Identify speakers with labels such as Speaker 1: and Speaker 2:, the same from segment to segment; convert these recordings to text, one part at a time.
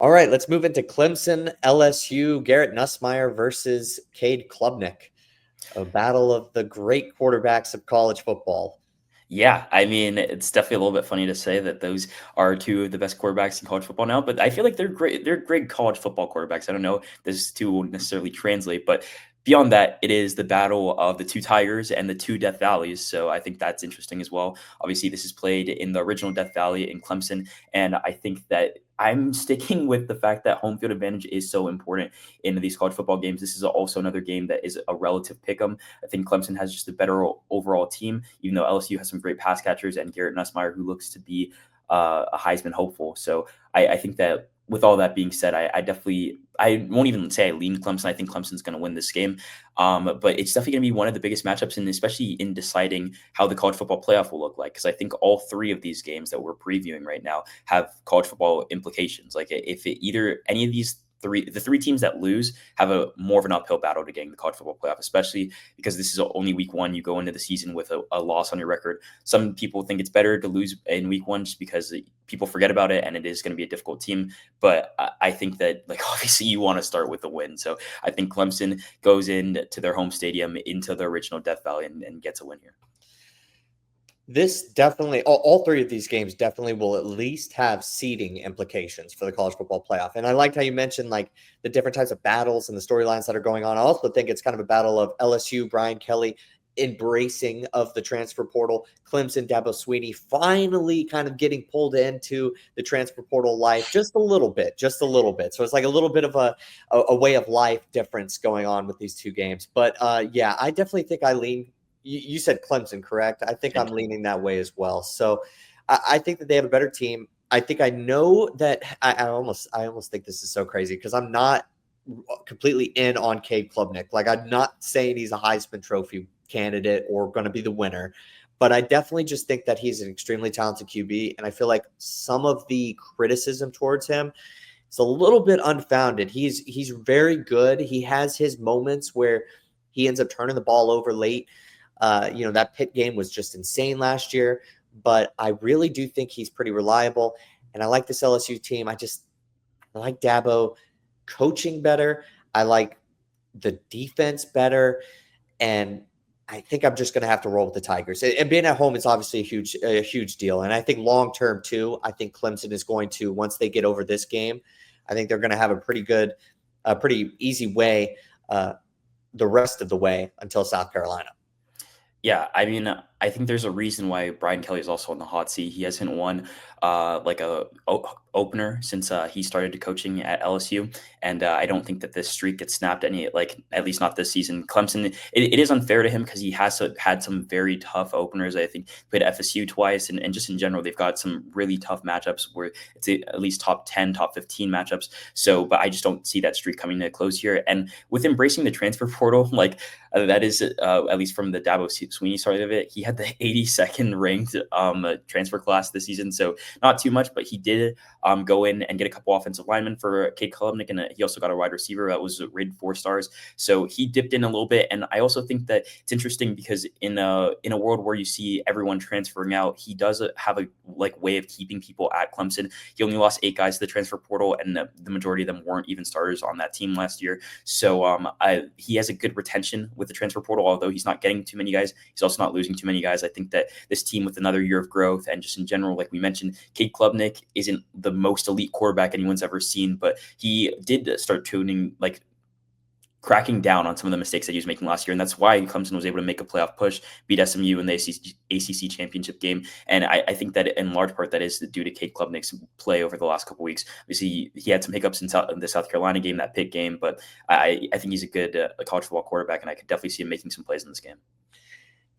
Speaker 1: All right, let's move into Clemson, LSU, Garrett Nussmeier versus Cade Klubnik, a battle of the great quarterbacks of college football.
Speaker 2: Yeah, I mean, it's definitely a little bit funny to say that those are two of the best quarterbacks in college football now, but I feel like they're great. They're great college football quarterbacks. I don't know if this two will necessarily translate, but beyond that, it is the battle of the two Tigers and the two Death Valleys. So I think that's interesting as well. Obviously, this is played in the original Death Valley in Clemson, and I think that I'm sticking with the fact that home field advantage is so important in these college football games. This is also another game that is a relative pick 'em. I think Clemson has just a better overall team, even though LSU has some great pass catchers and Garrett Nussmeier, who looks to be a Heisman hopeful. So I think that with all that being said, I won't even say I lean Clemson. I think Clemson's going to win this game, but it's definitely going to be one of the biggest matchups, and especially in deciding how the college football playoff will look like. Because I think all three of these games that we're previewing right now have college football implications. Like if either any of these the three teams that lose have a more of an uphill battle to getting the college football playoff, especially because this is only week one. You go into the season with a loss on your record. Some people think it's better to lose in week one just because people forget about it and it is going to be a difficult team. But I think that, like, obviously you want to start with a win. So I think Clemson goes into their home stadium, into the original Death Valley, and gets a win here.
Speaker 1: This definitely, all three of these games definitely will at least have seeding implications for the college football playoff. And I liked how you mentioned like the different types of battles and the storylines that are going on. I also think it's kind of a battle of LSU, Brian Kelly embracing of the transfer portal, Clemson, Dabo Swinney finally kind of getting pulled into the transfer portal life just a little bit. So it's like a little bit of a way of life difference going on with these two games. But yeah, I definitely think I lean. You said Clemson, correct? I think I'm leaning that way as well. So I think that they have a better team. I think I know that I almost think this is so crazy because I'm not completely in on Cade Klubnik. Like, I'm not saying he's a Heisman Trophy candidate or going to be the winner, but I definitely just think that he's an extremely talented QB, and I feel like some of the criticism towards him is a little bit unfounded. He's very good. He has his moments where he ends up turning the ball over late. That Pitt game was just insane last year, but I really do think he's pretty reliable. And I like this LSU team. I like Dabo coaching better. I like the defense better. And I think I'm just going to have to roll with the Tigers. And being at home is obviously a huge deal. And I think long term too, I think Clemson is going to, once they get over this game, I think they're going to have a pretty easy way the rest of the way until South Carolina.
Speaker 2: Yeah, I mean, I think there's a reason why Brian Kelly is also on the hot seat. He hasn't won like a opener since he started coaching at LSU, and I don't think that this streak gets snapped at least not this season. Clemson, it is unfair to him because he has had some very tough openers. I think he played FSU twice, and just in general, they've got some really tough matchups where it's at least top 10, top 15 matchups. So, but I just don't see that streak coming to a close here. And with embracing the transfer portal, like that is at least from the Dabo Swinney side of it, he had the 82nd ranked transfer class this season, so not too much, but he did go in and get a couple offensive linemen for Cade Klubnik, and he also got a wide receiver that was rated 4 stars. So he dipped in a little bit, and I also think that it's interesting because in a world where you see everyone transferring out, he does have a way of keeping people at Clemson. He only lost 8 guys to the transfer portal, and the majority of them weren't even starters on that team last year. So he has a good retention with the transfer portal, although he's not getting too many guys. He's also not losing too many guys. I think that this team with another year of growth and just in general, like we mentioned, Cade Klubnik isn't the most elite quarterback anyone's ever seen, but he did start cracking down on some of the mistakes that he was making last year. And that's why Clemson was able to make a playoff push, beat SMU in the ACC championship game. And I think that in large part, that is due to Cade Klubnik's play over the last couple of weeks. Obviously, he had some hiccups in the South Carolina game, that Pitt game, but I think he's a good college football quarterback, and I could definitely see him making some plays in this game.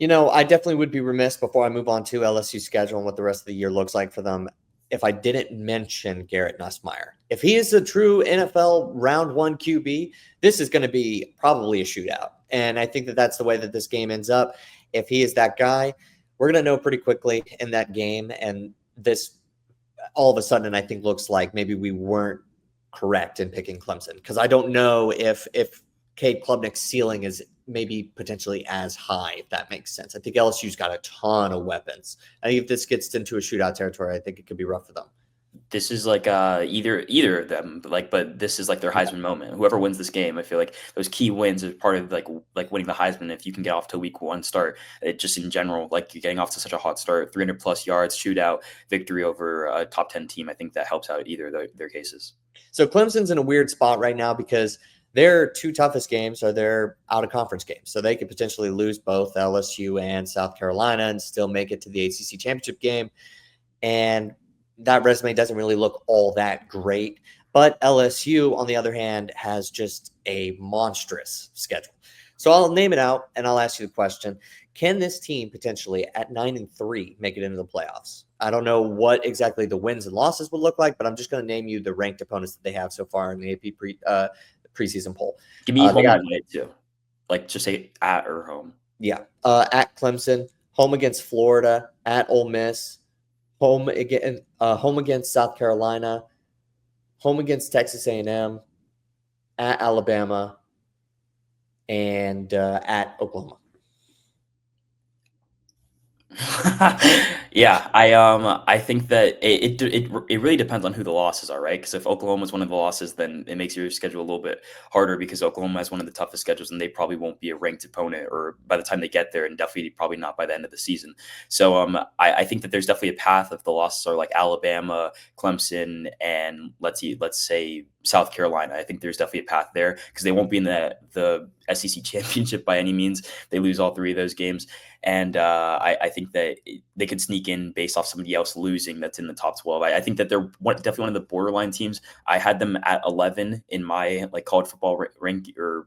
Speaker 1: I definitely would be remiss before I move on to LSU's schedule and what the rest of the year looks like for them if I didn't mention Garrett Nussmeier. If he is a true NFL round 1 QB, this is going to be probably a shootout. And I think that that's the way that this game ends up. If he is that guy, we're going to know pretty quickly in that game. And this all of a sudden, I think, looks like maybe we weren't correct in picking Clemson, because I don't know if Cade Klubnik's ceiling is maybe potentially as high, if that makes sense. I think LSU's got a ton of weapons. I think if this gets into a shootout territory, I think it could be rough for them.
Speaker 2: This is like either of them, but this is like their
Speaker 1: Yeah.
Speaker 2: Heisman moment. Whoever wins this game, I feel like those key wins are part of like winning the Heisman. If you can get off to a week one start, it just in general, like you're getting off to such a hot start, 300 plus yards, shootout, victory over a top 10 team. I think that helps out either of their cases.
Speaker 1: So Clemson's in a weird spot right now because their two toughest games are their out of conference games. So they could potentially lose both LSU and South Carolina and still make it to the ACC championship game. And that resume doesn't really look all that great. But LSU, on the other hand, has just a monstrous schedule. So I'll name it out and I'll ask you the question. Can this team potentially at 9-3 make it into the playoffs? I don't know what exactly the wins and losses would look like, but I'm just going to name you the ranked opponents that they have so far in the AP preseason poll.
Speaker 2: Give me home
Speaker 1: got,
Speaker 2: and away too. Like just say at or home.
Speaker 1: Yeah. At Clemson, home against Florida, at Ole Miss, home against South Carolina, home against Texas A&M, at Alabama, and at Oklahoma.
Speaker 2: Yeah, I think that it really depends on who the losses are, right? Because if Oklahoma is one of the losses, then it makes your schedule a little bit harder because Oklahoma has one of the toughest schedules, and they probably won't be a ranked opponent, or by the time they get there, and definitely probably not by the end of the season. So I think that there's definitely a path if the losses are like Alabama, Clemson, and let's say South Carolina. I think there's definitely a path there because they won't be in the SEC championship by any means. They lose all three of those games. And I think that they could sneak in based off somebody else losing that's in the top 12. I think that they're definitely one of the borderline teams. I had them at 11 in my like college football rank or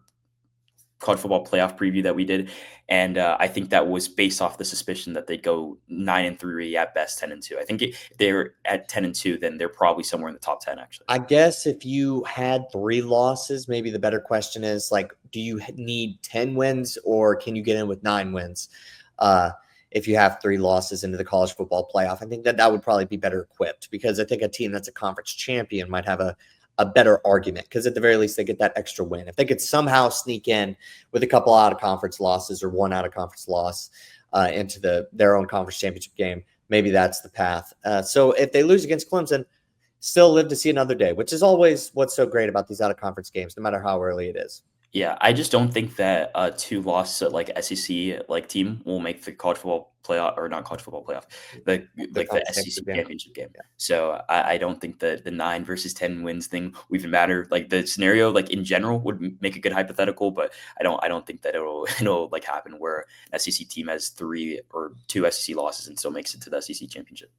Speaker 2: college football playoff preview that we did. And I think that was based off the suspicion that they'd go 9-3 at best, 10-2. I think if they're at 10-2, then they're probably somewhere in the top 10, actually.
Speaker 1: I guess if you had 3 losses, maybe the better question is like, do you need 10 wins or can you get in with 9 wins? If you have 3 losses into the college football playoff, I think that would probably be better equipped because I think a team that's a conference champion might have a better argument because at the very least they get that extra win. If they could somehow sneak in with a couple out of conference losses or one out of conference loss into their own conference championship game, maybe that's the path. So if they lose against Clemson, still live to see another day, which is always what's so great about these out of conference games, no matter how early it is.
Speaker 2: Yeah, I just don't think that 2 losses at like SEC like team will make the college football playoff, or not college football playoff, the SEC championship game.
Speaker 1: Yeah.
Speaker 2: So I don't think that the 9 versus 10 wins thing will even matter. Like the scenario, like in general, would make a good hypothetical, but I don't think that it'll like happen where an SEC team has 3 or 2 SEC losses and still makes it to the SEC championship.